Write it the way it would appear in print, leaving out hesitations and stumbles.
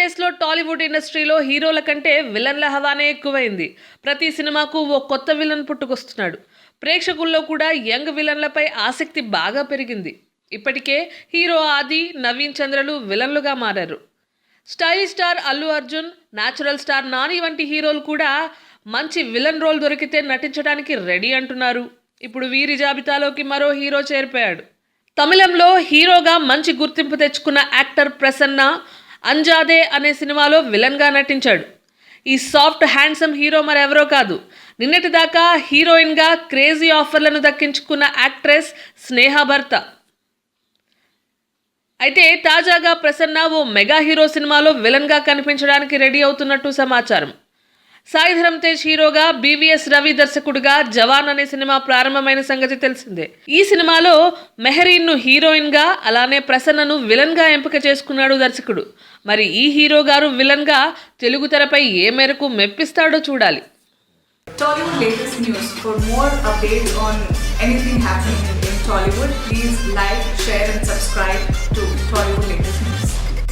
డేస్లో టాలీవుడ్ ఇండస్ట్రీలో హీరోల కంటే విలన్ల హవానే ఎక్కువైంది. ప్రతి సినిమాకు ఓ కొత్త విలన్ పుట్టుకొస్తున్నాడు. ప్రేక్షకుల్లో కూడా యంగ్ విలన్లపై ఆసక్తి బాగా పెరిగింది. ఇప్పటికే హీరో ఆది, నవీన్ చంద్రలు విలన్లుగా మారారు. Stylish star Allu Arjun, natural star Nani వంటి హీరోలు కూడా మంచి విలన్ రోల్ దొరికితే నటించడానికి రెడీ అంటున్నారు. ఇప్పుడు వీరి జాబితాలోకి మరో హీరో చేరిపోయాడు. తమిళంలో హీరోగా మంచి గుర్తింపు తెచ్చుకున్న యాక్టర్ ప్రసన్న అంజాదే అనే సినిమాలో విలన్గా నటించాడు. ఈ సాఫ్ట్ హ్యాండ్సమ్ హీరో మరెవరో కాదు, నిన్నటిదాకా హీరోయిన్గా క్రేజీ ఆఫర్లను దక్కించుకున్న యాక్ట్రెస్ స్నేహ భర్త. అయితే తాజాగా ప్రసన్న ఓ మెగా హీరో సినిమాలో విలన్గా కనిపించడానికి రెడీ అవుతున్నట్టు సమాచారం. సాయిధరమ్ తేజ్ హీరోగా, బీవీఎస్ రవి దర్శకుడిగా జవాన్ అనే సినిమా ప్రారంభమైన సంగతి తెలిసిందే. ఈ సినిమాలో మెహరీన్ను హీరోయిన్గా, అలానే ప్రసన్నను విలన్గా ఎంపిక చేసుకున్నాడు దర్శకుడు. మరి ఈ హీరో గారు విలన్గా తెలుగు తెరపై ఏ మేరకు మెప్పిస్తాడో చూడాలి. Tollywood latest news. For more updates on anything happening in Tollywood, please like, share and subscribe to Tollywood latest news.